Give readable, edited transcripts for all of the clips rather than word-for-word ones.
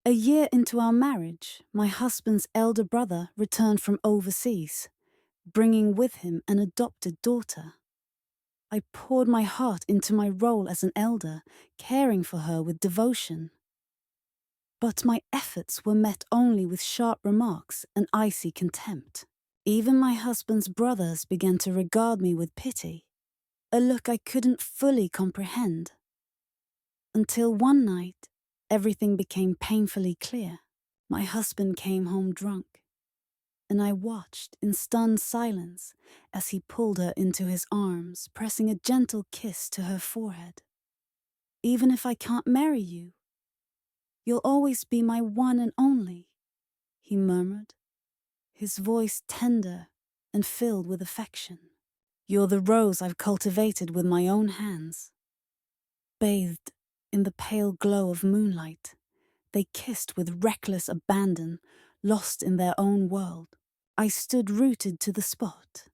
A year into our marriage, my husband's elder brother returned from overseas, bringing with him an adopted daughter. I poured my heart into my role as an elder, caring for her with devotion. But my efforts were met only with sharp remarks and icy contempt. Even my husband's brothers began to regard me with pity, a look I couldn't fully comprehend. Until one night, everything became painfully clear. My husband came home drunk, and I watched in stunned silence as he pulled her into his arms, pressing a gentle kiss to her forehead. "Even if I can't marry you, you'll always be my one and only," he murmured, his voice tender and filled with affection. "You're the rose I've cultivated with my own hands." Bathed in the pale glow of moonlight, they kissed with reckless abandon, lost in their own world. I stood rooted to the spot,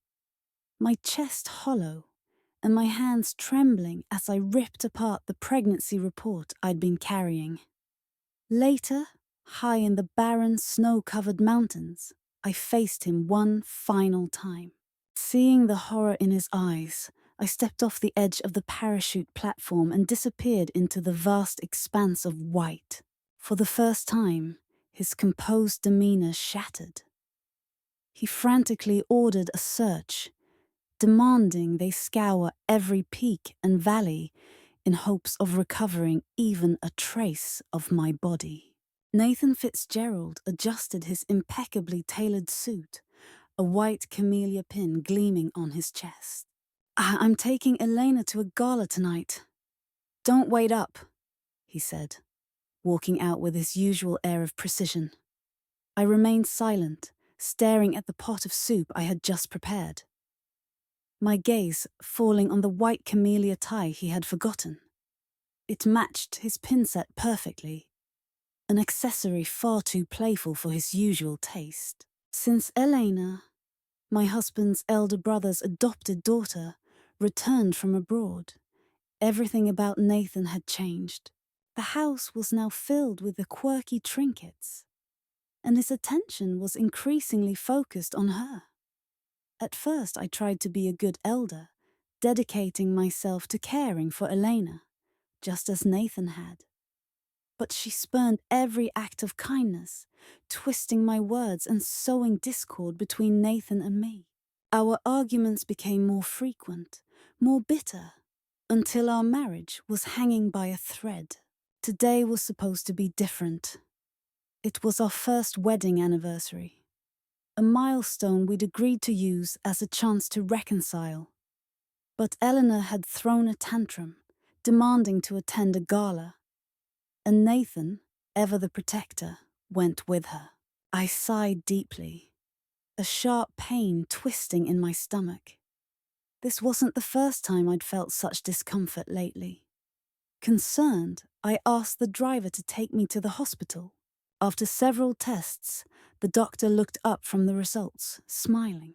my chest hollow and my hands trembling as I ripped apart the pregnancy report I'd been carrying. Later, high in the barren, snow-covered mountains, I faced him one final time. Seeing the horror in his eyes, I stepped off the edge of the parachute platform and disappeared into the vast expanse of white. For the first time, his composed demeanor shattered. He frantically ordered a search, demanding they scour every peak and valley in hopes of recovering even a trace of my body. Nathan Fitzgerald adjusted his impeccably tailored suit, a white camellia pin gleaming on his chest. "I'm taking Elena to a gala tonight. Don't wait up," he said, walking out with his usual air of precision. I remained silent, staring at the pot of soup I had just prepared, my gaze falling on the white camellia tie he had forgotten. It matched his pin set perfectly, an accessory far too playful for his usual taste. Since Elena, my husband's elder brother's adopted daughter, returned from abroad, everything about Nathan had changed. The house was now filled with the quirky trinkets, and his attention was increasingly focused on her. At first I tried to be a good elder, dedicating myself to caring for Elena, just as Nathan had. But she spurned every act of kindness, twisting my words and sowing discord between Nathan and me. Our arguments became more frequent, more bitter, until our marriage was hanging by a thread. Today was supposed to be different. It was our first wedding anniversary, a milestone we'd agreed to use as a chance to reconcile. But Eleanor had thrown a tantrum, demanding to attend a gala, and Nathan, ever the protector, went with her. I sighed deeply, a sharp pain twisting in my stomach. This wasn't the first time I'd felt such discomfort lately. Concerned, I asked the driver to take me to the hospital. After several tests, the doctor looked up from the results, smiling.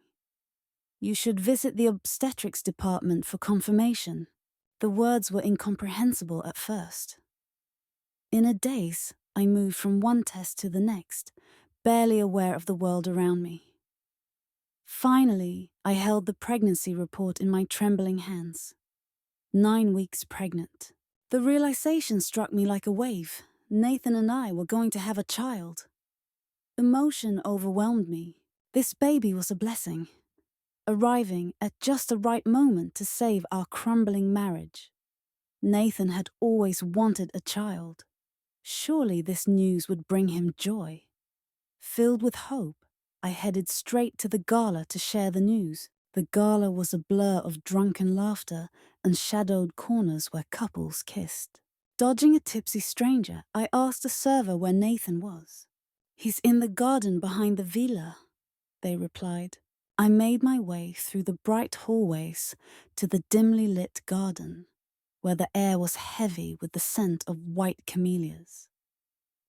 "You should visit the obstetrics department for confirmation." The words were incomprehensible at first. In a daze, I moved from one test to the next, barely aware of the world around me. Finally, I held the pregnancy report in my trembling hands. 9 weeks pregnant. The realization struck me like a wave. Nathan and I were going to have a child. Emotion overwhelmed me. This baby was a blessing, arriving at just the right moment to save our crumbling marriage. Nathan had always wanted a child. Surely this news would bring him joy. Filled with hope, I headed straight to the gala to share the news. The gala was a blur of drunken laughter and shadowed corners where couples kissed. Dodging a tipsy stranger, I asked the server where Nathan was. "He's in the garden behind the villa," they replied. I made my way through the bright hallways to the dimly lit garden, where the air was heavy with the scent of white camellias.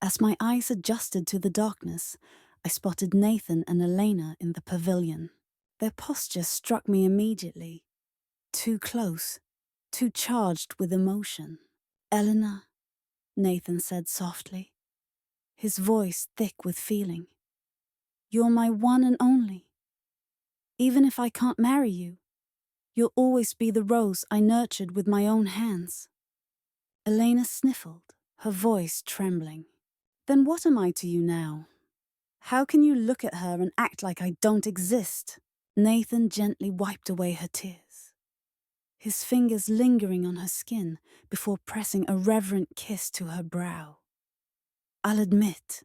As my eyes adjusted to the darkness, I spotted Nathan and Elena in the pavilion. Their posture struck me immediately. Too close, too charged with emotion. "Eleanor," Nathan said softly, his voice thick with feeling. You're my one and only. Even if I can't marry you, you'll always be the rose I nurtured with my own hands. Elena sniffled, her voice trembling. Then what am I to you now? How can you look at her and act like I don't exist? Nathan gently wiped away her tears, his fingers lingering on her skin before pressing a reverent kiss to her brow. I'll admit,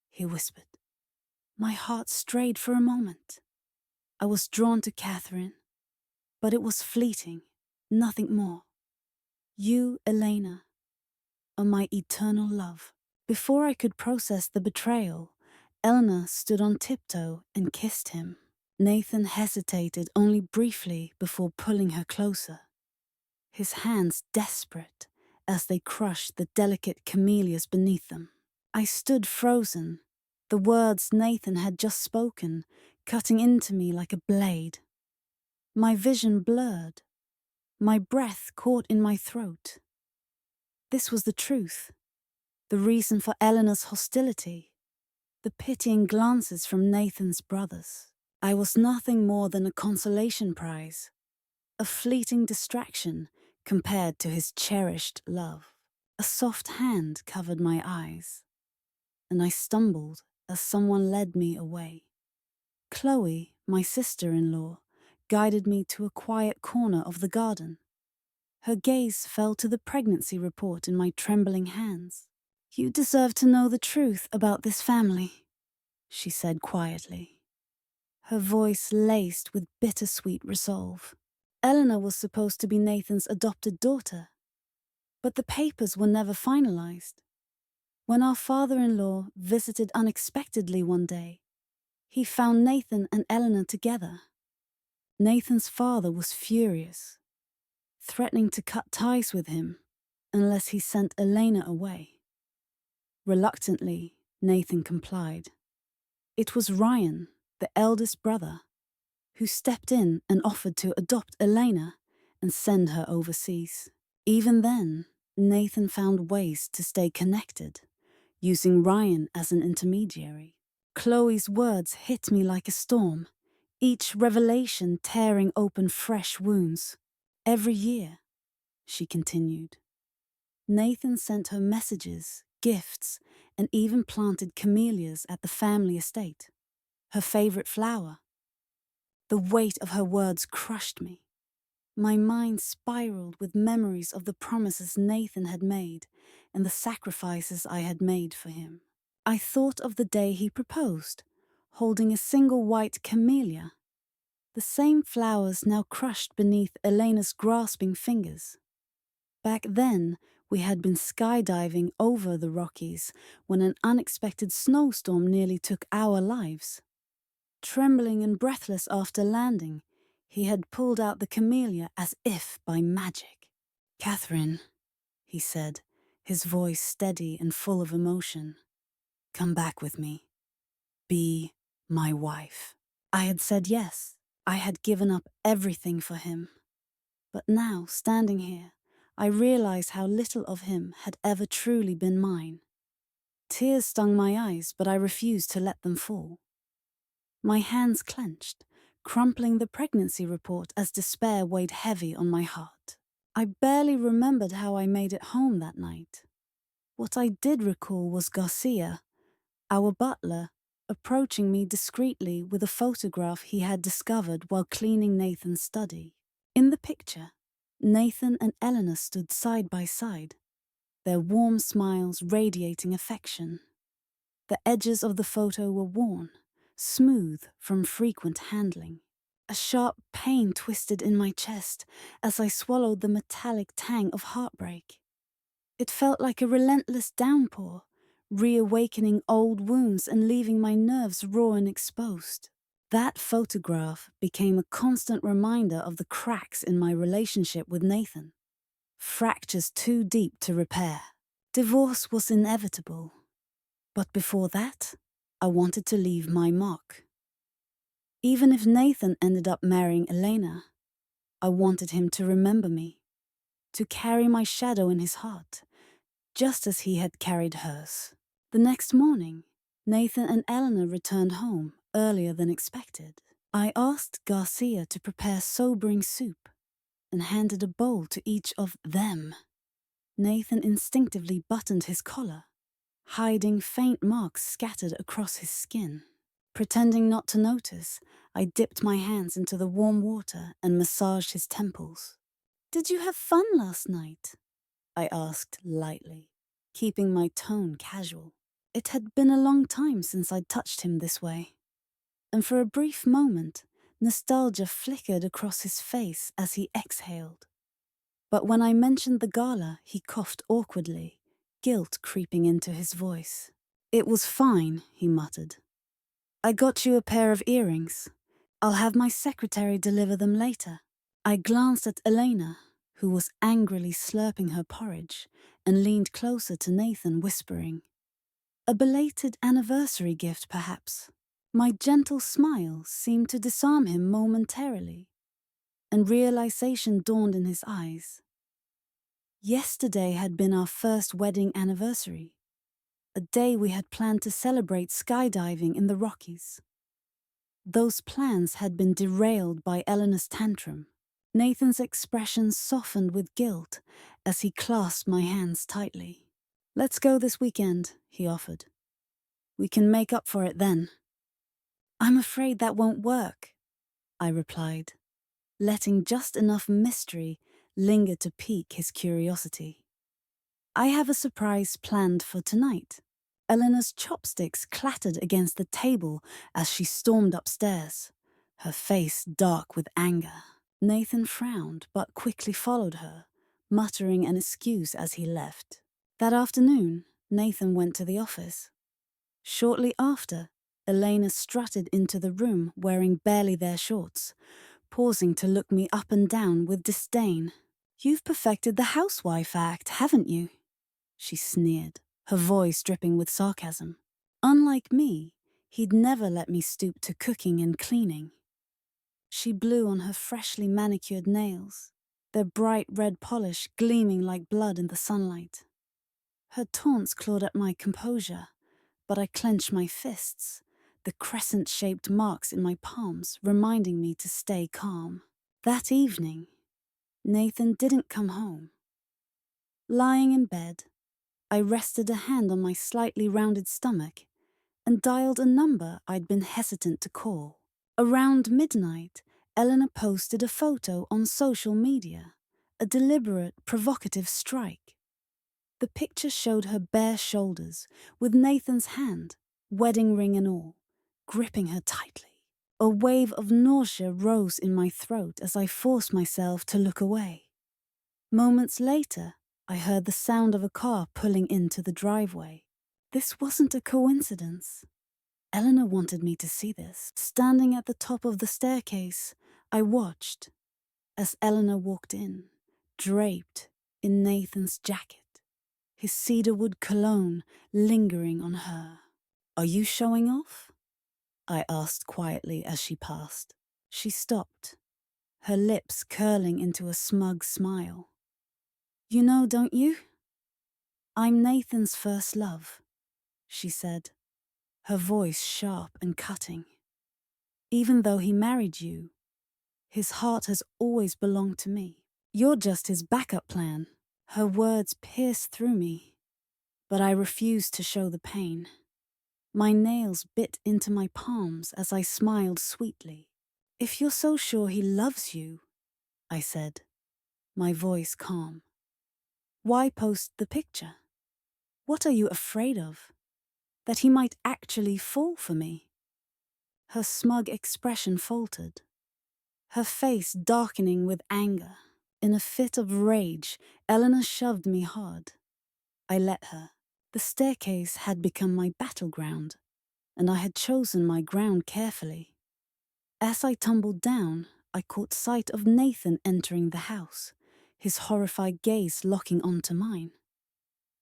he whispered. My heart strayed for a moment. I was drawn to Catherine, but it was fleeting, nothing more. You, Elena, are my eternal love. Before I could process the betrayal, Eleanor stood on tiptoe and kissed him. Nathan hesitated only briefly before pulling her closer, his hands desperate as they crushed the delicate camellias beneath them. I stood frozen, the words Nathan had just spoken cutting into me like a blade. My vision blurred, my breath caught in my throat. This was the truth, the reason for Eleanor's hostility, the pitying glances from Nathan's brothers. I was nothing more than a consolation prize, a fleeting distraction compared to his cherished love. A soft hand covered my eyes, and I stumbled as someone led me away. Chloe, my sister-in-law, guided me to a quiet corner of the garden. Her gaze fell to the pregnancy report in my trembling hands. You deserve to know the truth about this family, she said quietly, her voice laced with bittersweet resolve. Eleanor was supposed to be Nathan's adopted daughter, but the papers were never finalized. When our father-in-law visited unexpectedly one day, he found Nathan and Eleanor together. Nathan's father was furious, threatening to cut ties with him unless he sent Elena away. Reluctantly, Nathan complied. It was Ryan, the eldest brother, who stepped in and offered to adopt Elena and send her overseas. Even then, Nathan found ways to stay connected, using Ryan as an intermediary. Chloe's words hit me like a storm, each revelation tearing open fresh wounds. Every year, she continued, Nathan sent her messages, gifts, and even planted camellias at the family estate, her favorite flower. The weight of her words crushed me. My mind spiraled with memories of the promises Nathan had made and the sacrifices I had made for him. I thought of the day he proposed, holding a single white camellia, the same flowers now crushed beneath Elena's grasping fingers. Back then, we had been skydiving over the Rockies when an unexpected snowstorm nearly took our lives. Trembling and breathless after landing, he had pulled out the camellia as if by magic. Catherine, he said, his voice steady and full of emotion, come back with me. Be my wife. I had said yes. I had given up everything for him. But now, standing here, I realized how little of him had ever truly been mine. Tears stung my eyes, but I refused to let them fall. My hands clenched, crumpling the pregnancy report as despair weighed heavy on my heart. I barely remembered how I made it home that night. What I did recall was Garcia, our butler, approaching me discreetly with a photograph he had discovered while cleaning Nathan's study. In the picture, Nathan and Eleanor stood side by side, their warm smiles radiating affection. The edges of the photo were worn, smooth from frequent handling. A sharp pain twisted in my chest as I swallowed the metallic tang of heartbreak. It felt like a relentless downpour, reawakening old wounds and leaving my nerves raw and exposed. That photograph became a constant reminder of the cracks in my relationship with Nathan. Fractures too deep to repair. Divorce was inevitable. But before that, I wanted to leave my mark. Even if Nathan ended up marrying Elena, I wanted him to remember me, to carry my shadow in his heart, just as he had carried hers. The next morning, Nathan and Eleanor returned home earlier than expected. I asked Garcia to prepare sobering soup and handed a bowl to each of them. Nathan instinctively buttoned his collar, hiding faint marks scattered across his skin. Pretending not to notice, I dipped my hands into the warm water and massaged his temples. "Did you have fun last night?" I asked lightly, keeping my tone casual. It had been a long time since I'd touched him this way, and for a brief moment, nostalgia flickered across his face as he exhaled. But when I mentioned the gala, he coughed awkwardly, guilt creeping into his voice. "It was fine," he muttered. "I got you a pair of earrings. I'll have my secretary deliver them later." I glanced at Elena, who was angrily slurping her porridge, and leaned closer to Nathan, whispering, "A belated anniversary gift, perhaps." My gentle smile seemed to disarm him momentarily, and realization dawned in his eyes. Yesterday had been our first wedding anniversary, a day we had planned to celebrate skydiving in the Rockies. Those plans had been derailed by Eleanor's tantrum. Nathan's expression softened with guilt as he clasped my hands tightly. "Let's go this weekend," he offered. "We can make up for it then." "I'm afraid that won't work," I replied, letting just enough mystery linger to pique his curiosity. "I have a surprise planned for tonight." Eleanor's chopsticks clattered against the table as she stormed upstairs, her face dark with anger. Nathan frowned but quickly followed her, muttering an excuse as he left. That afternoon, Nathan went to the office. Shortly after, Elena strutted into the room wearing barely their shorts, pausing to look me up and down with disdain. "You've perfected the housewife act, haven't you?" she sneered, her voice dripping with sarcasm. Unlike me, he'd never let me stoop to cooking and cleaning. She blew on her freshly manicured nails, their bright red polish gleaming like blood in the sunlight. Her taunts clawed at my composure, but I clenched my fists, the crescent-shaped marks in my palms reminding me to stay calm. That evening, Nathan didn't come home. Lying in bed, I rested a hand on my slightly rounded stomach and dialed a number I'd been hesitant to call. Around midnight, Eleanor posted a photo on social media, a deliberate, provocative strike. The picture showed her bare shoulders, with Nathan's hand, wedding ring and all, gripping her tightly. A wave of nausea rose in my throat as I forced myself to look away. Moments later, I heard the sound of a car pulling into the driveway. This wasn't a coincidence. Eleanor wanted me to see this. Standing at the top of the staircase, I watched as Eleanor walked in, draped in Nathan's jacket, his cedarwood cologne lingering on her. "Are you showing off?" I asked quietly as she passed. She stopped, her lips curling into a smug smile. "You know, don't you? I'm Nathan's first love," she said, her voice sharp and cutting. "Even though he married you, his heart has always belonged to me. You're just his backup plan." Her words pierced through me, but I refused to show the pain. My nails bit into my palms as I smiled sweetly. "If you're so sure he loves you," I said, my voice calm, "why post the picture? What are you afraid of? That he might actually fall for me?" Her smug expression faltered, her face darkening with anger. In a fit of rage, Eleanor shoved me hard. I let her. The staircase had become my battleground, and I had chosen my ground carefully. As I tumbled down, I caught sight of Nathan entering the house, his horrified gaze locking onto mine.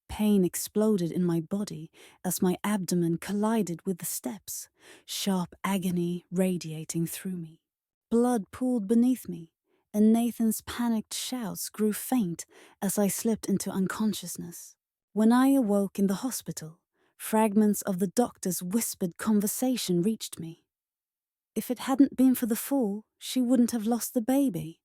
Pain exploded in my body as my abdomen collided with the steps, sharp agony radiating through me. Blood pooled beneath me, and Nathan's panicked shouts grew faint as I slipped into unconsciousness. When I awoke in the hospital, Fragments of the doctor's whispered conversation reached me. If it hadn't been for the fall, she wouldn't have lost the baby.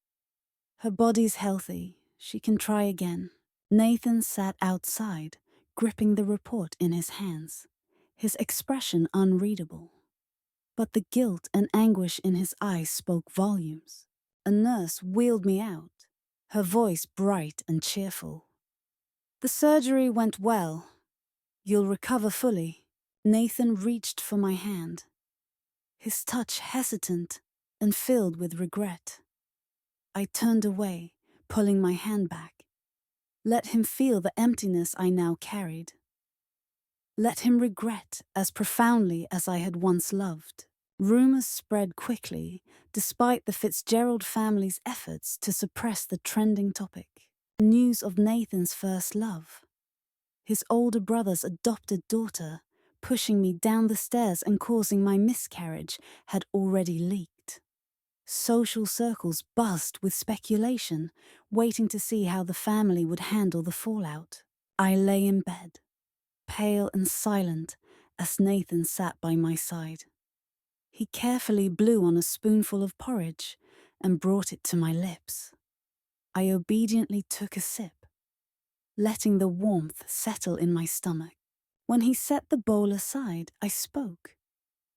Her body's healthy. She can try again. Nathan sat outside, gripping the report in his hands, his expression unreadable. But the guilt and anguish in his eyes spoke volumes. A nurse wheeled me out, her voice bright and cheerful. "The surgery went well. You'll recover fully." Nathan reached for my hand, his touch hesitant and filled with regret. I turned away, pulling my hand back. Let him feel the emptiness I now carried. Let him regret as profoundly as I had once loved. Rumors spread quickly, despite the Fitzgerald family's efforts to suppress the trending topic. News of Nathan's first love, his older brother's adopted daughter, pushing me down the stairs and causing my miscarriage, had already leaked. Social circles buzzed with speculation, waiting to see how the family would handle the fallout. I lay in bed, pale and silent, as Nathan sat by my side. He carefully blew on a spoonful of porridge and brought it to my lips. I obediently took a sip, letting the warmth settle in my stomach. When he set the bowl aside, I spoke,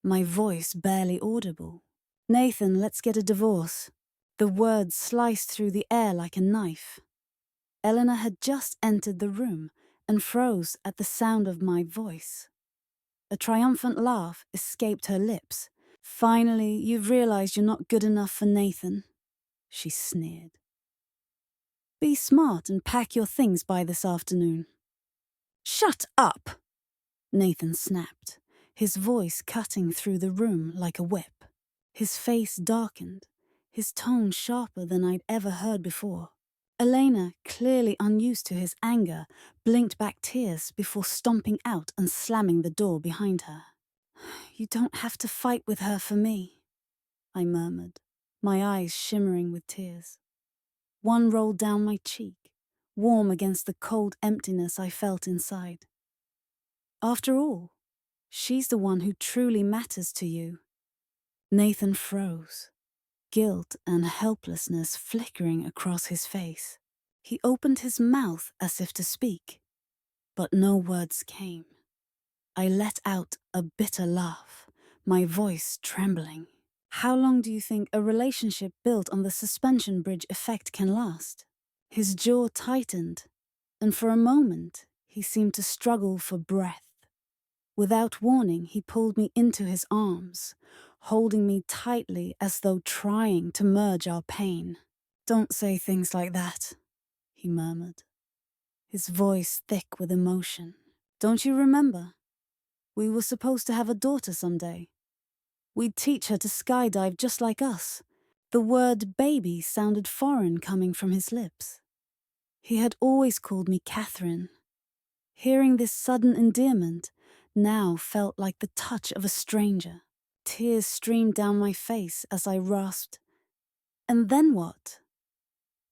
my voice barely audible. "Nathan, let's get a divorce." The words sliced through the air like a knife. Eleanor had just entered the room and froze at the sound of my voice. A triumphant laugh escaped her lips. "Finally, you've realized you're not good enough for Nathan," she sneered. "Be smart and pack your things by this afternoon." "Shut up!" Nathan snapped, his voice cutting through the room like a whip. His face darkened, his tone sharper than I'd ever heard before. Elena, clearly unused to his anger, blinked back tears before stomping out and slamming the door behind her. "You don't have to fight with her for me," I murmured, my eyes shimmering with tears. One rolled down my cheek, warm against the cold emptiness I felt inside. "After all, she's the one who truly matters to you." Nathan froze, guilt and helplessness flickering across his face. He opened his mouth as if to speak, but no words came. I let out a bitter laugh, my voice trembling. "How long do you think a relationship built on the suspension bridge effect can last?" His jaw tightened, and for a moment he seemed to struggle for breath. Without warning, he pulled me into his arms, holding me tightly as though trying to merge our pain. "Don't say things like that," he murmured, his voice thick with emotion. "Don't you remember? We were supposed to have a daughter someday. We'd teach her to skydive just like us." The word baby sounded foreign coming from his lips. He had always called me Catherine. Hearing this sudden endearment now felt like the touch of a stranger. Tears streamed down my face as I rasped, "And then what?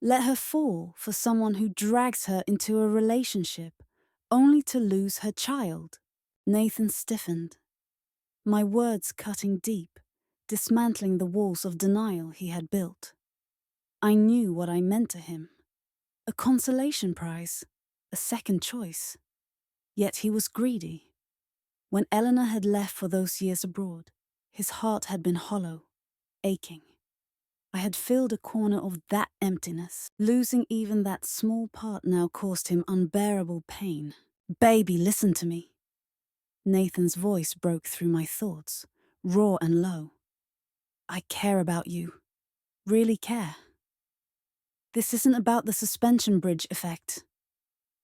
Let her fall for someone who drags her into a relationship only to lose her child?" Nathan stiffened, my words cutting deep, dismantling the walls of denial he had built. I knew what I meant to him. A consolation prize, a second choice. Yet he was greedy. When Eleanor had left for those years abroad, his heart had been hollow, aching. I had filled a corner of that emptiness. Losing even that small part now caused him unbearable pain. "Baby, listen to me." Nathan's voice broke through my thoughts, raw and low. "I care about you. Really care. This isn't about the suspension bridge effect."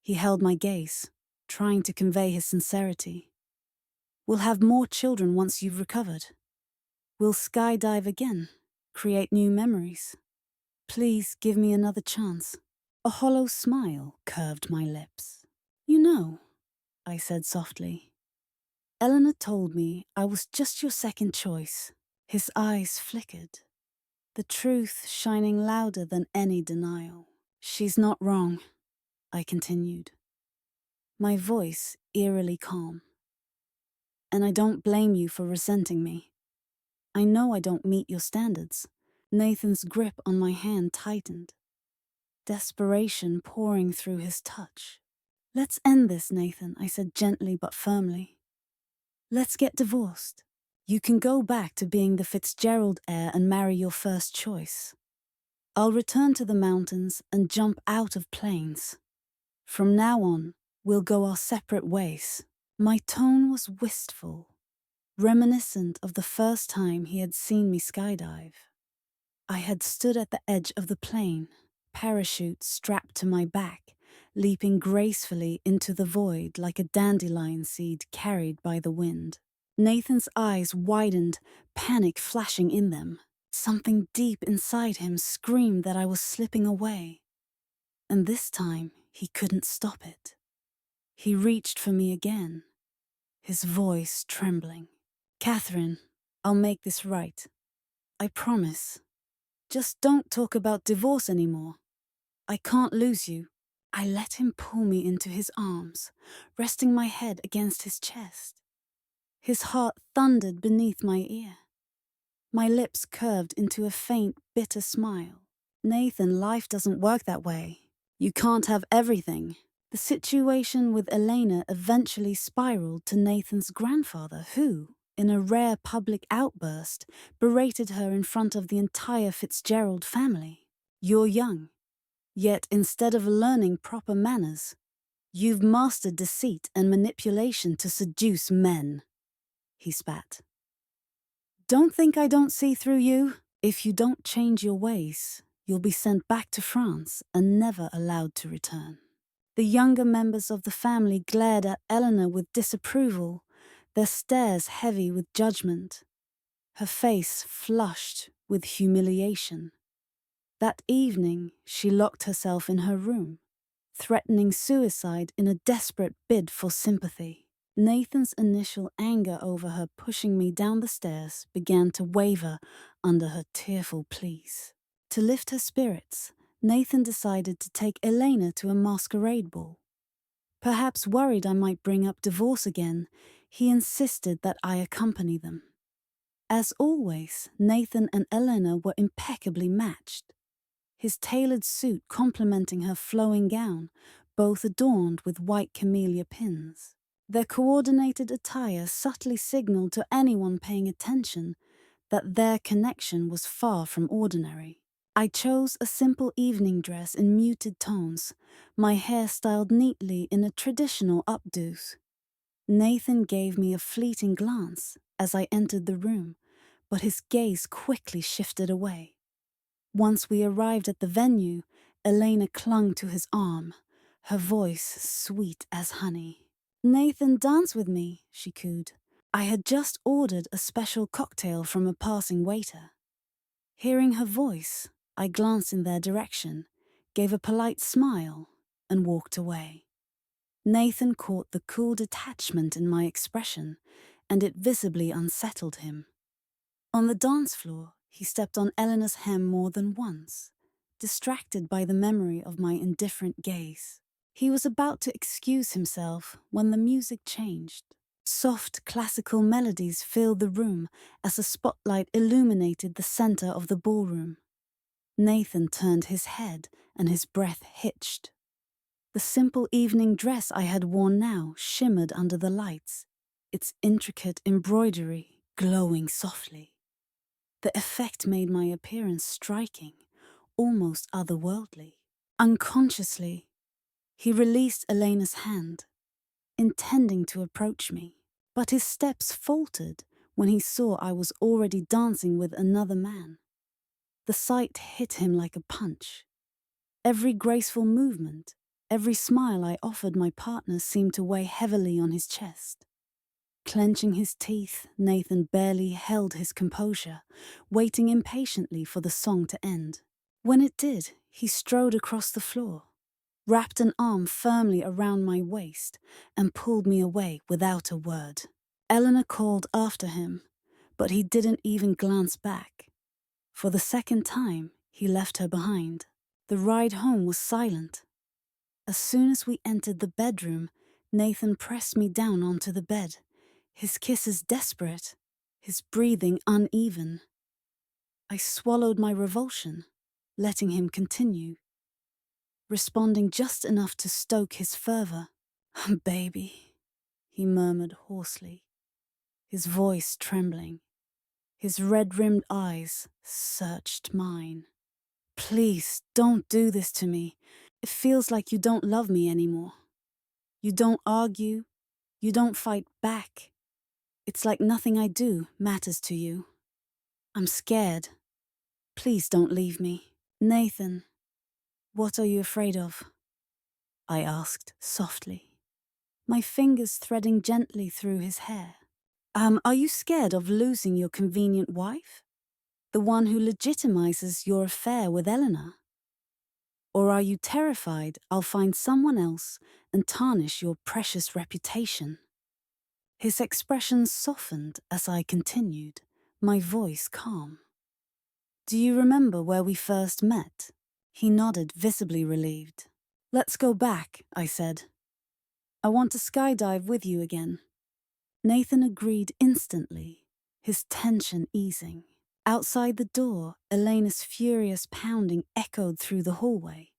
He held my gaze, trying to convey his sincerity. "We'll have more children once you've recovered. We'll skydive again, create new memories. Please give me another chance." A hollow smile curved my lips. "You know," I said softly, "Eleanor told me I was just your second choice." His eyes flickered, the truth shining louder than any denial. "She's not wrong," I continued, my voice eerily calm. and I don't blame you for resenting me. I know I don't meet your standards. Nathan's grip on my hand tightened, desperation pouring through his touch. Let's end this, Nathan, I said gently but firmly. Let's get divorced. You can go back to being the Fitzgerald heir and marry your first choice. I'll return to the mountains and jump out of planes. From now on, we'll go our separate ways. My tone was wistful, reminiscent of the first time he had seen me skydive. I had stood at the edge of the plane, parachute strapped to my back, leaping gracefully into the void like a dandelion seed carried by the wind. Nathan's eyes widened, panic flashing in them. Something deep inside him screamed that I was slipping away. And this time, he couldn't stop it. He reached for me again, his voice trembling. Catherine, I'll make this right. I promise. Just don't talk about divorce anymore. I can't lose you. I let him pull me into his arms, resting my head against his chest. His heart thundered beneath my ear. My lips curved into a faint, bitter smile. Nathan, life doesn't work that way. You can't have everything. The situation with Elena eventually spiraled to Nathan's grandfather, who, in a rare public outburst, berated her in front of the entire Fitzgerald family. You're young, yet instead of learning proper manners, you've mastered deceit and manipulation to seduce men, he spat. Don't think I don't see through you. If you don't change your ways, you'll be sent back to France and never allowed to return. The younger members of the family glared at Eleanor with disapproval, their stares heavy with judgment. Her face flushed with humiliation. That evening, she locked herself in her room, threatening suicide in a desperate bid for sympathy. Nathan's initial anger over her pushing me down the stairs began to waver under her tearful pleas. To lift her spirits, Nathan decided to take Elena to a masquerade ball. Perhaps worried I might bring up divorce again, he insisted that I accompany them. As always, Nathan and Elena were impeccably matched, his tailored suit complementing her flowing gown, both adorned with white camellia pins. Their coordinated attire subtly signaled to anyone paying attention that their connection was far from ordinary. I chose a simple evening dress in muted tones, my hair styled neatly in a traditional updos. Nathan gave me a fleeting glance as I entered the room, but his gaze quickly shifted away. Once we arrived at the venue, Elena clung to his arm, her voice sweet as honey. Nathan, dance with me, she cooed. I had just ordered a special cocktail from a passing waiter. Hearing her voice, I glanced in their direction, gave a polite smile, and walked away. Nathan caught the cool detachment in my expression, and it visibly unsettled him. On the dance floor, he stepped on Eleanor's hem more than once, distracted by the memory of my indifferent gaze. He was about to excuse himself when the music changed. Soft classical melodies filled the room as a spotlight illuminated the center of the ballroom. Nathan turned his head and his breath hitched. The simple evening dress I had worn now shimmered under the lights, its intricate embroidery glowing softly. The effect made my appearance striking, almost otherworldly. Unconsciously, he released Elena's hand, intending to approach me, but his steps faltered when he saw I was already dancing with another man. The sight hit him like a punch. Every graceful movement, every smile I offered my partner seemed to weigh heavily on his chest. Clenching his teeth, Nathan barely held his composure, waiting impatiently for the song to end. When it did, he strode across the floor, wrapped an arm firmly around my waist, and pulled me away without a word. Eleanor called after him, but he didn't even glance back. For the second time, he left her behind. The ride home was silent. As soon as we entered the bedroom, Nathan pressed me down onto the bed, his kisses desperate, his breathing uneven. I swallowed my revulsion, letting him continue, responding just enough to stoke his fervor. Baby, he murmured hoarsely, his voice trembling. His red-rimmed eyes searched mine. Please, don't do this to me. It feels like you don't love me anymore. You don't argue. You don't fight back. It's like nothing I do matters to you. I'm scared. Please don't leave me. Nathan, what are you afraid of? I asked softly, my fingers threading gently through his hair. Are you scared of losing your convenient wife? The one who legitimizes your affair with Eleanor? Or are you terrified I'll find someone else and tarnish your precious reputation? His expression softened as I continued, my voice calm. Do you remember where we first met? He nodded, visibly relieved. Let's go back, I said. I want to skydive with you again. Nathan agreed instantly, his tension easing. Outside the door, Elena's furious pounding echoed through the hallway.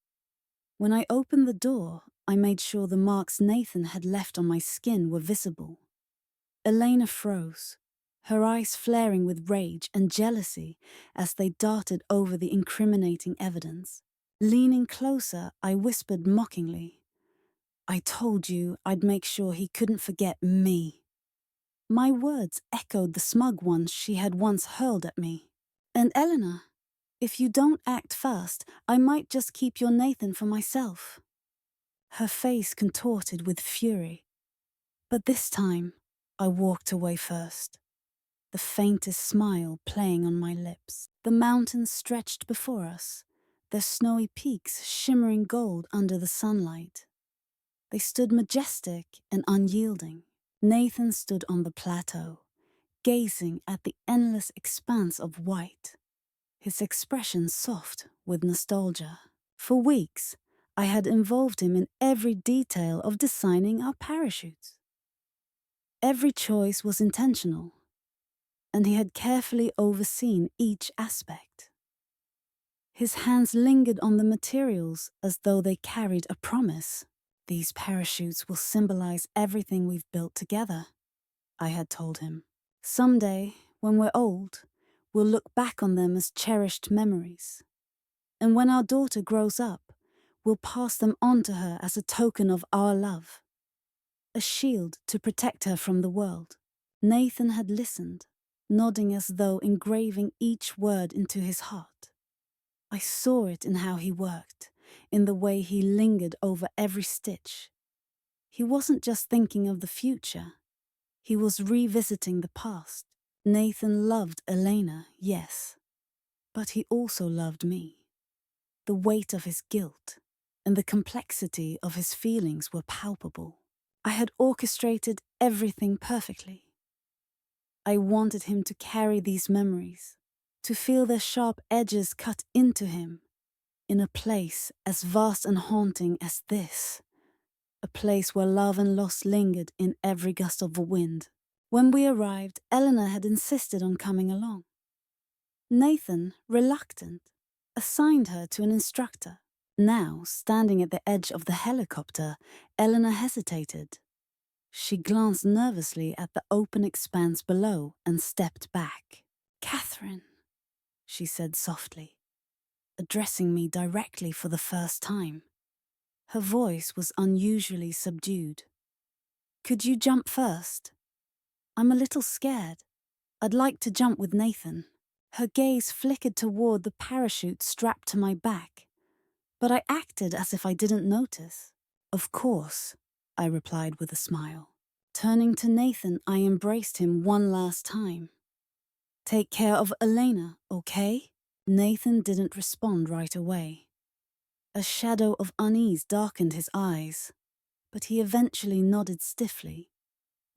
When I opened the door, I made sure the marks Nathan had left on my skin were visible. Elena froze, her eyes flaring with rage and jealousy as they darted over the incriminating evidence. Leaning closer, I whispered mockingly, I told you I'd make sure he couldn't forget me. My words echoed the smug ones she had once hurled at me. And Eleanor, if you don't act fast, I might just keep your Nathan for myself. Her face contorted with fury. But this time, I walked away first, the faintest smile playing on my lips. The mountains stretched before us, their snowy peaks shimmering gold under the sunlight. They stood majestic and unyielding. Nathan stood on the plateau, gazing at the endless expanse of white, his expression soft with nostalgia. For weeks, I had involved him in every detail of designing our parachutes. Every choice was intentional, and he had carefully overseen each aspect. His hands lingered on the materials as though they carried a promise. These parachutes will symbolize everything we've built together, I had told him. Someday, when we're old, we'll look back on them as cherished memories. And when our daughter grows up, we'll pass them on to her as a token of our love, a shield to protect her from the world. Nathan had listened, nodding as though engraving each word into his heart. I saw it in how he worked, in the way he lingered over every stitch. He wasn't just thinking of the future, he was revisiting the past. Nathan loved Elena, yes, but he also loved me. The weight of his guilt and the complexity of his feelings were palpable. I had orchestrated everything perfectly. I wanted him to carry these memories, to feel their sharp edges cut into him, in a place as vast and haunting as this, a place where love and loss lingered in every gust of the wind. When we arrived, Eleanor had insisted on coming along. Nathan, reluctant, assigned her to an instructor. Now, standing at the edge of the helicopter, Eleanor hesitated. She glanced nervously at the open expanse below and stepped back. Catherine, she said softly, addressing me directly for the first time. Her voice was unusually subdued. Could you jump first? I'm a little scared. I'd like to jump with Nathan. Her gaze flickered toward the parachute strapped to my back, but I acted as if I didn't notice. Of course, I replied with a smile. Turning to Nathan, I embraced him one last time. Take care of Elena, okay? Nathan didn't respond right away. A shadow of unease darkened his eyes, but he eventually nodded stiffly,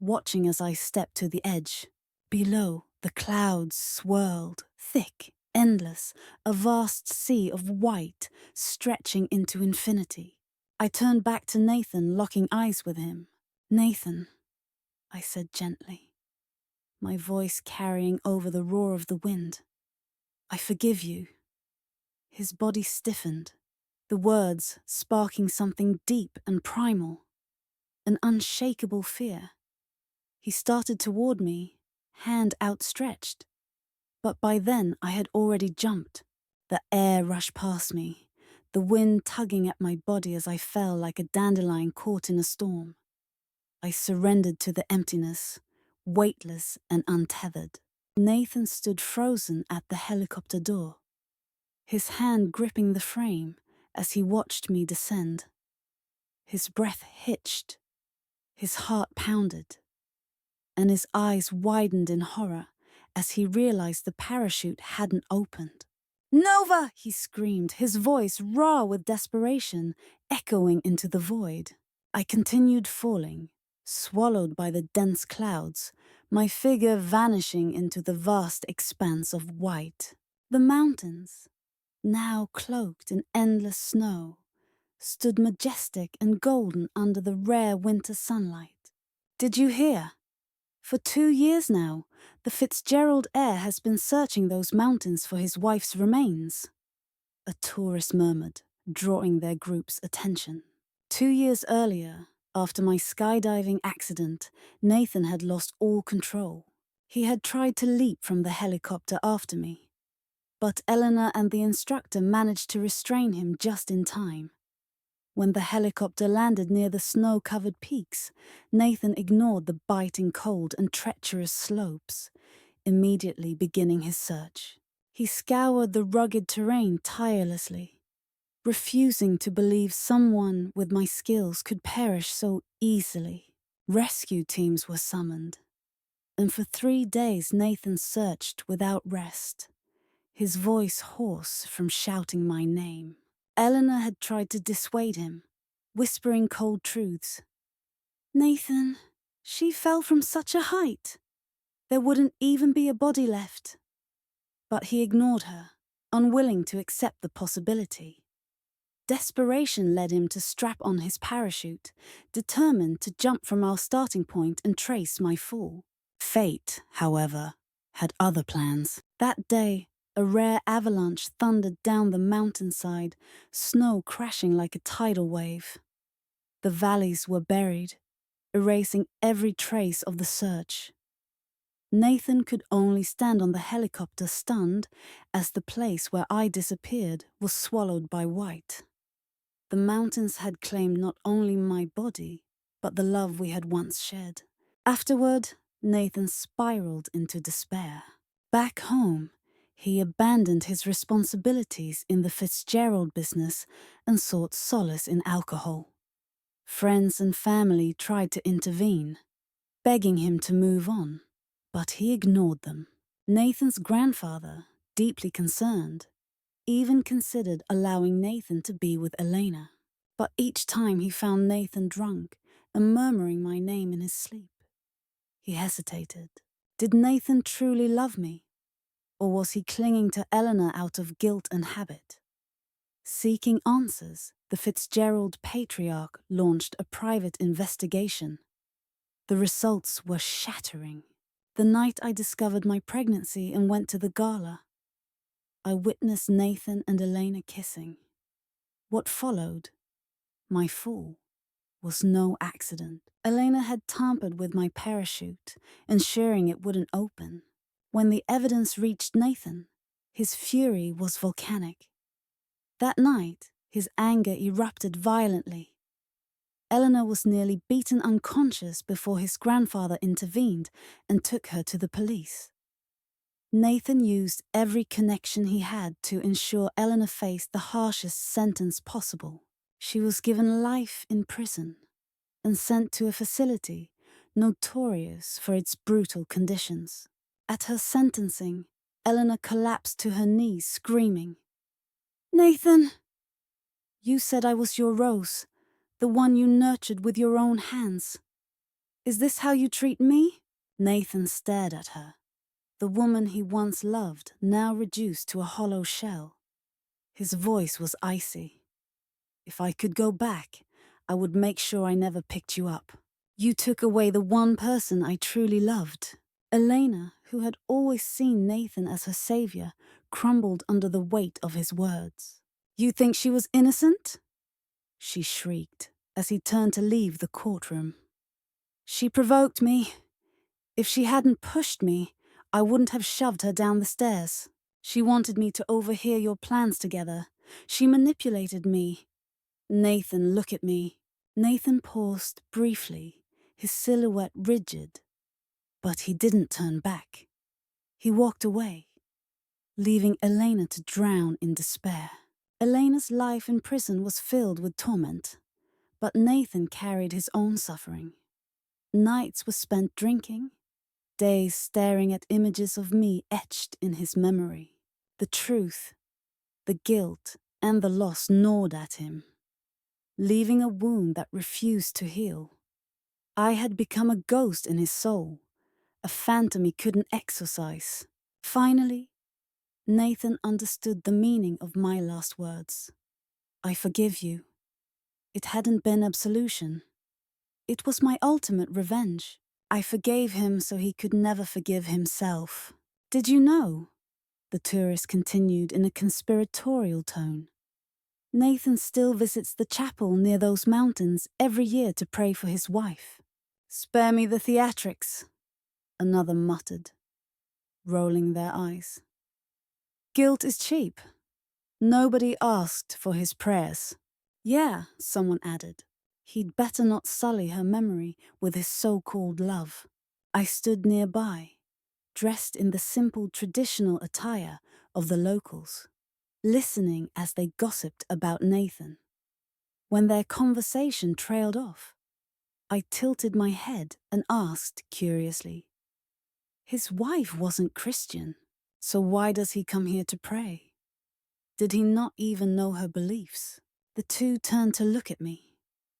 watching as I stepped to the edge. Below, the clouds swirled, thick, endless, a vast sea of white stretching into infinity. I turned back to Nathan, locking eyes with him. Nathan, I said gently, my voice carrying over the roar of the wind. I forgive you. His body stiffened, the words sparking something deep and primal, an unshakable fear. He started toward me, hand outstretched. But by then I had already jumped. The air rushed past me, the wind tugging at my body as I fell like a dandelion caught in a storm. I surrendered to the emptiness, weightless and untethered. Nathan stood frozen at the helicopter door, his hand gripping the frame as he watched me descend. His breath hitched, his heart pounded, and his eyes widened in horror as he realized the parachute hadn't opened. "Nova!" he screamed, his voice raw with desperation, echoing into the void. I continued falling, swallowed by the dense clouds, my figure vanishing into the vast expanse of white. The mountains, now cloaked in endless snow, stood majestic and golden under the rare winter sunlight. Did you hear? For 2 years now, the Fitzgerald heir has been searching those mountains for his wife's remains, a tourist murmured, drawing their group's attention. 2 years earlier, after my skydiving accident, Nathan had lost all control. He had tried to leap from the helicopter after me, but Eleanor and the instructor managed to restrain him just in time. When the helicopter landed near the snow-covered peaks, Nathan ignored the biting cold and treacherous slopes, immediately beginning his search. He scoured the rugged terrain tirelessly, refusing to believe someone with my skills could perish so easily. Rescue teams were summoned, and for 3 days Nathan searched without rest, his voice hoarse from shouting my name. Eleanor had tried to dissuade him, whispering cold truths. "Nathan, she fell from such a height. There wouldn't even be a body left." But he ignored her, unwilling to accept the possibility. Desperation led him to strap on his parachute, determined to jump from our starting point and trace my fall. Fate, however, had other plans. That day, a rare avalanche thundered down the mountainside, snow crashing like a tidal wave. The valleys were buried, erasing every trace of the search. Nathan could only stand on the helicopter stunned as the place where I disappeared was swallowed by white. The mountains had claimed not only my body, but the love we had once shared. Afterward, Nathan spiraled into despair. Back home, he abandoned his responsibilities in the Fitzgerald business and sought solace in alcohol. Friends and family tried to intervene, begging him to move on, but he ignored them. Nathan's grandfather, deeply concerned, even considered allowing Nathan to be with Elena. But each time he found Nathan drunk and murmuring my name in his sleep. He hesitated. Did Nathan truly love me? Or was he clinging to Eleanor out of guilt and habit? Seeking answers, the Fitzgerald patriarch launched a private investigation. The results were shattering. The night I discovered my pregnancy and went to the gala, I witnessed Nathan and Elena kissing. What followed, my fall, was no accident. Elena had tampered with my parachute, ensuring it wouldn't open. When the evidence reached Nathan, his fury was volcanic. That night, his anger erupted violently. Eleanor was nearly beaten unconscious before his grandfather intervened and took her to the police. Nathan used every connection he had to ensure Eleanor faced the harshest sentence possible. She was given life in prison and sent to a facility notorious for its brutal conditions. At her sentencing, Eleanor collapsed to her knees, screaming, "Nathan, you said I was your rose, the one you nurtured with your own hands. Is this how you treat me?" Nathan stared at her, the woman he once loved now reduced to a hollow shell. His voice was icy. "If I could go back, I would make sure I never picked you up. You took away the one person I truly loved." Elena, who had always seen Nathan as her savior, crumbled under the weight of his words. "You think she was innocent?" she shrieked as he turned to leave the courtroom. "She provoked me. If she hadn't pushed me, I wouldn't have shoved her down the stairs. She wanted me to overhear your plans together. She manipulated me. Nathan, look at me." Nathan paused briefly, his silhouette rigid. But he didn't turn back. He walked away, leaving Elena to drown in despair. Elena's life in prison was filled with torment, but Nathan carried his own suffering. Nights were spent drinking, days staring at images of me etched in his memory. The truth, the guilt, and the loss gnawed at him, leaving a wound that refused to heal. I had become a ghost in his soul, a phantom he couldn't exorcise. Finally, Nathan understood the meaning of my last words. "I forgive you." It hadn't been absolution. It was my ultimate revenge. I forgave him so he could never forgive himself. "Did you know?" the tourist continued in a conspiratorial tone. "Nathan still visits the chapel near those mountains every year to pray for his wife." "Spare me the theatrics," another muttered, rolling their eyes. "Guilt is cheap. Nobody asked for his prayers." "Yeah," someone added. He'd better not sully her memory with his so-called love. I stood nearby, dressed in the simple traditional attire of the locals, listening as they gossiped about Nathan. When their conversation trailed off, I tilted my head and asked curiously, "His wife wasn't Christian, so why does he come here to pray? Did he not even know her beliefs?" The two turned to look at me,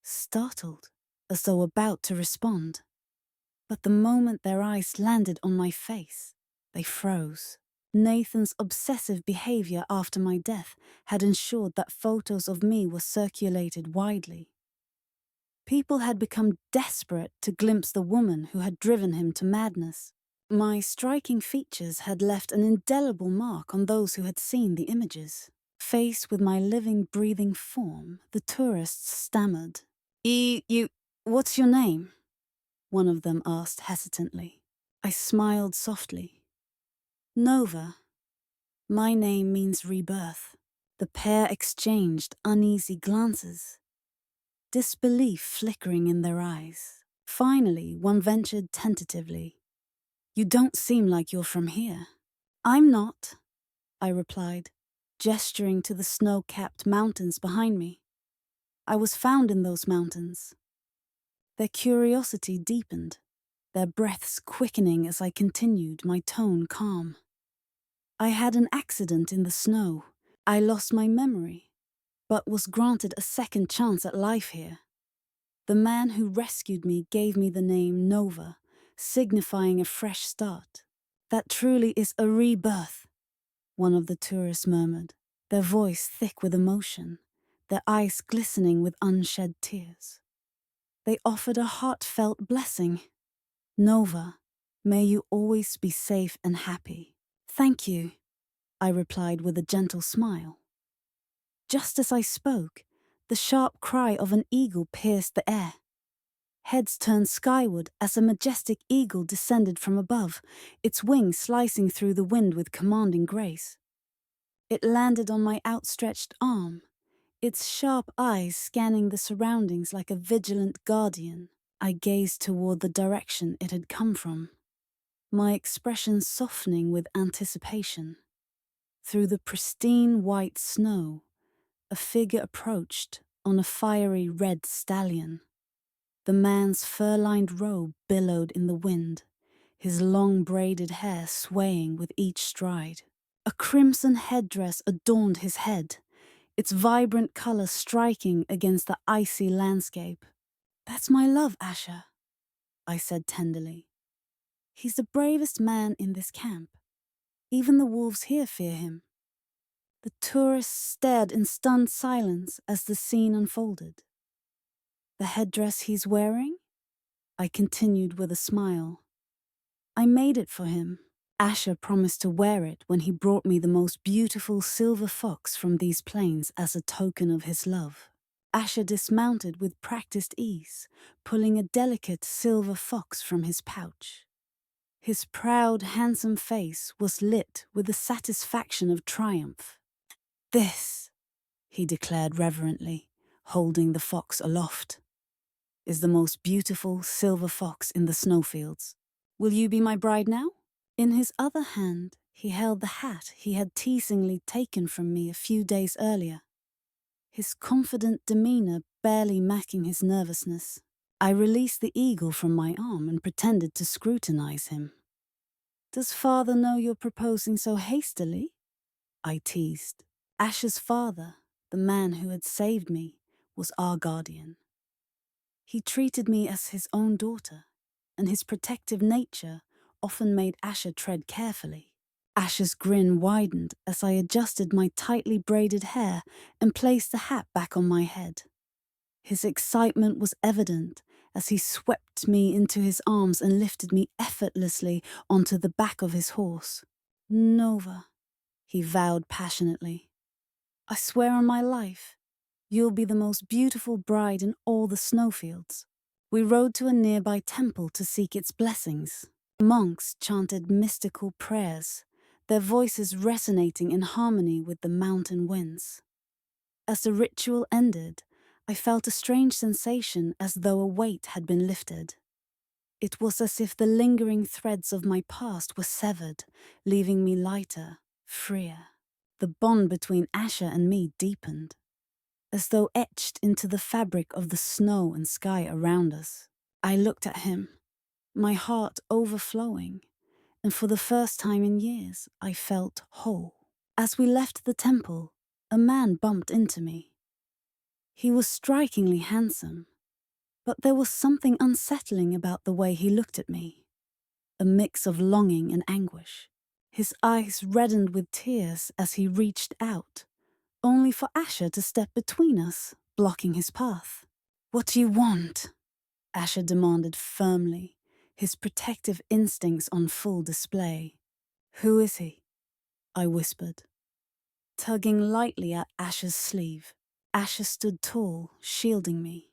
startled, as though about to respond. But the moment their eyes landed on my face, they froze. Nathan's obsessive behavior after my death had ensured that photos of me were circulated widely. People had become desperate to glimpse the woman who had driven him to madness. My striking features had left an indelible mark on those who had seen the images. Faced with my living, breathing form, the tourists stammered. What's your name?" one of them asked hesitantly. I smiled softly. "Nova. My name means rebirth." The pair exchanged uneasy glances, disbelief flickering in their eyes. Finally, one ventured tentatively. "You don't seem like you're from here." "I'm not," I replied, gesturing to the snow-capped mountains behind me. "I was found in those mountains." Their curiosity deepened, their breaths quickening as I continued, my tone calm. "I had an accident in the snow. I lost my memory, but was granted a second chance at life here. The man who rescued me gave me the name Nova, signifying a fresh start. That truly is a rebirth," one of the tourists murmured, their voice thick with emotion, their eyes glistening with unshed tears. They offered a heartfelt blessing. "Nova, may you always be safe and happy." "Thank you," I replied with a gentle smile. Just as I spoke, the sharp cry of an eagle pierced the air. Heads turned skyward as a majestic eagle descended from above, its wings slicing through the wind with commanding grace. It landed on my outstretched arm, its sharp eyes scanning the surroundings like a vigilant guardian. I gazed toward the direction it had come from, my expression softening with anticipation. Through the pristine white snow, a figure approached on a fiery red stallion. The man's fur-lined robe billowed in the wind, his long braided hair swaying with each stride. A crimson headdress adorned his head, its vibrant color striking against the icy landscape. "That's my love, Asher," I said tenderly. "He's the bravest man in this camp. Even the wolves here fear him." The tourists stared in stunned silence as the scene unfolded. "The headdress he's wearing?" I continued with a smile. I made it for him. Asher promised to wear it when he brought me the most beautiful silver fox from these plains as a token of his love. Asher dismounted with practiced ease, pulling a delicate silver fox from his pouch. His proud, handsome face was lit with the satisfaction of triumph. "This," he declared reverently, holding the fox aloft, "is the most beautiful silver fox in the snowfields. Will you be my bride now?" In his other hand, he held the hat he had teasingly taken from me a few days earlier, his confident demeanor barely masking his nervousness. I released the eagle from my arm and pretended to scrutinize him. "Does father know you're proposing so hastily?" I teased. Asher's father, the man who had saved me, was our guardian. He treated me as his own daughter, and his protective nature often made Asher tread carefully. Asher's grin widened as I adjusted my tightly braided hair and placed the hat back on my head. His excitement was evident as he swept me into his arms and lifted me effortlessly onto the back of his horse. "Nova," he vowed passionately, "I swear on my life, you'll be the most beautiful bride in all the snowfields." We rode to a nearby temple to seek its blessings. Monks chanted mystical prayers, their voices resonating in harmony with the mountain winds. As the ritual ended, I felt a strange sensation as though a weight had been lifted. It was as if the lingering threads of my past were severed, leaving me lighter, freer. The bond between Asher and me deepened, as though etched into the fabric of the snow and sky around us. I looked at him, my heart overflowing, and for the first time in years, I felt whole. As we left the temple, a man bumped into me. He was strikingly handsome, but there was something unsettling about the way he looked at me, a mix of longing and anguish. His eyes reddened with tears as he reached out, only for Asher to step between us, blocking his path. "What do you want?" Asher demanded firmly, his protective instincts on full display. "Who is he?" I whispered, tugging lightly at Asher's sleeve. Asher stood tall, shielding me.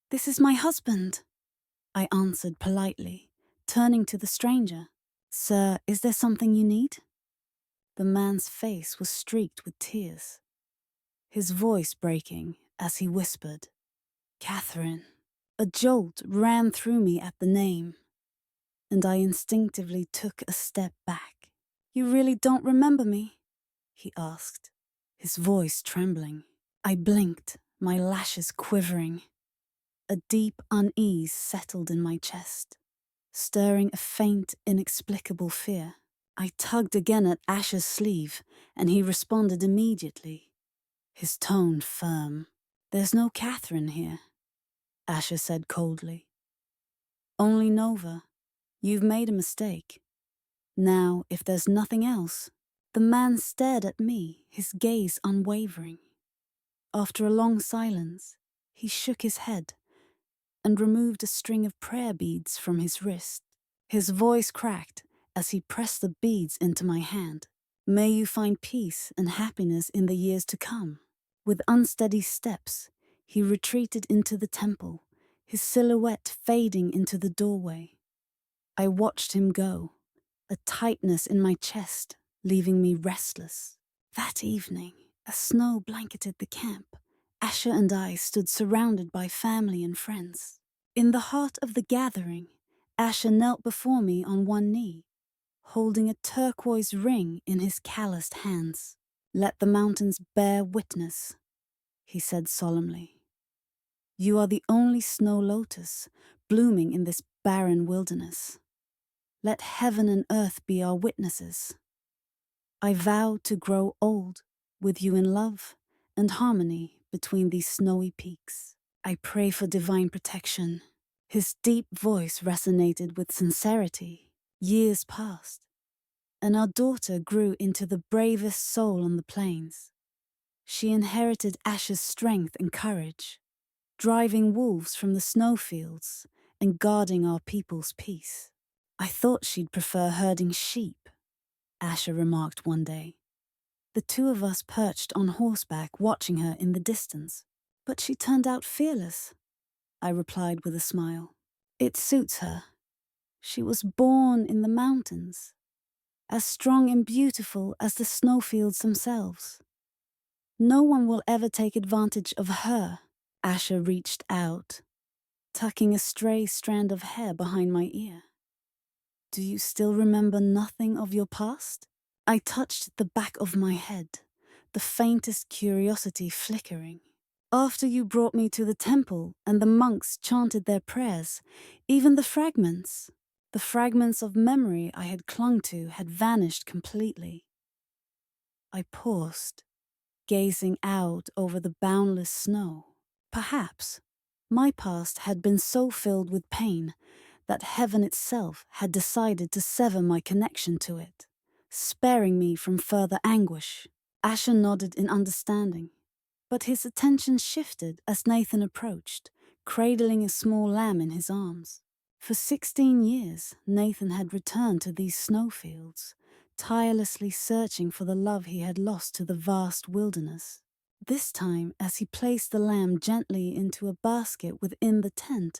"This is my husband," I answered politely, turning to the stranger. "Sir, is there something you need?" The man's face was streaked with tears, his voice breaking as he whispered, "Catherine." A jolt ran through me at the name, and I instinctively took a step back. "You really don't remember me?" he asked, his voice trembling. I blinked, my lashes quivering. A deep unease settled in my chest, stirring a faint, inexplicable fear. I tugged again at Asher's sleeve, and he responded immediately, his tone firm. "There's no Catherine here," Asher said coldly. "Only Nova. You've made a mistake. Now, if there's nothing else..." The man stared at me, his gaze unwavering. After a long silence, he shook his head and removed a string of prayer beads from his wrist. His voice cracked as he pressed the beads into my hand. "May you find peace and happiness in the years to come." With unsteady steps, he retreated into the temple, his silhouette fading into the doorway. I watched him go, a tightness in my chest leaving me restless. That evening, as snow blanketed the camp, Asher and I stood surrounded by family and friends. In the heart of the gathering, Asher knelt before me on one knee, holding a turquoise ring in his calloused hands. "Let the mountains bear witness," he said solemnly. "You are the only snow lotus blooming in this barren wilderness. Let heaven and earth be our witnesses. I vow to grow old with you in love and harmony between these snowy peaks. I pray for divine protection." His deep voice resonated with sincerity. Years passed, and our daughter grew into the bravest soul on the plains. She inherited Asher's strength and courage, driving wolves from the snowfields and guarding our people's peace. I thought she'd prefer herding sheep, Asher remarked one day. The two of us perched on horseback watching her in the distance. But she turned out fearless, I replied with a smile. It suits her. She was born in the mountains, as strong and beautiful as the snowfields themselves. No one will ever take advantage of her. Asher reached out, tucking a stray strand of hair behind my ear. Do you still remember nothing of your past? I touched the back of my head, the faintest curiosity flickering. After you brought me to the temple and the monks chanted their prayers, even the fragments of memory I had clung to had vanished completely. I paused, gazing out over the boundless snow. Perhaps my past had been so filled with pain that heaven itself had decided to sever my connection to it, sparing me from further anguish. Asher nodded in understanding, but his attention shifted as Nathan approached, cradling a small lamb in his arms. For 16 years, Nathan had returned to these snowfields, tirelessly searching for the love he had lost to the vast wilderness. This time, as he placed the lamb gently into a basket within the tent,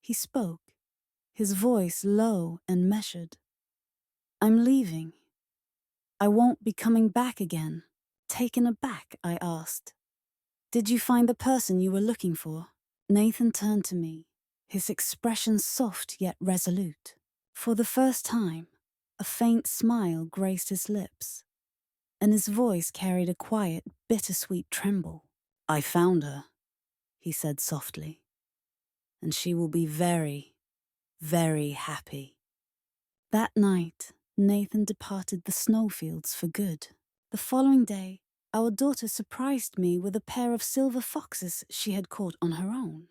he spoke, his voice low and measured. I'm leaving. I won't be coming back again. Taken aback, I asked. Did you find the person you were looking for? Nathan turned to me, his expression soft yet resolute. For the first time, a faint smile graced his lips, and his voice carried a quiet, bittersweet tremble. I found her, he said softly, and she will be very, very happy. That night, Nathan departed the snowfields for good. The following day, our daughter surprised me with a pair of silver foxes she had caught on her own.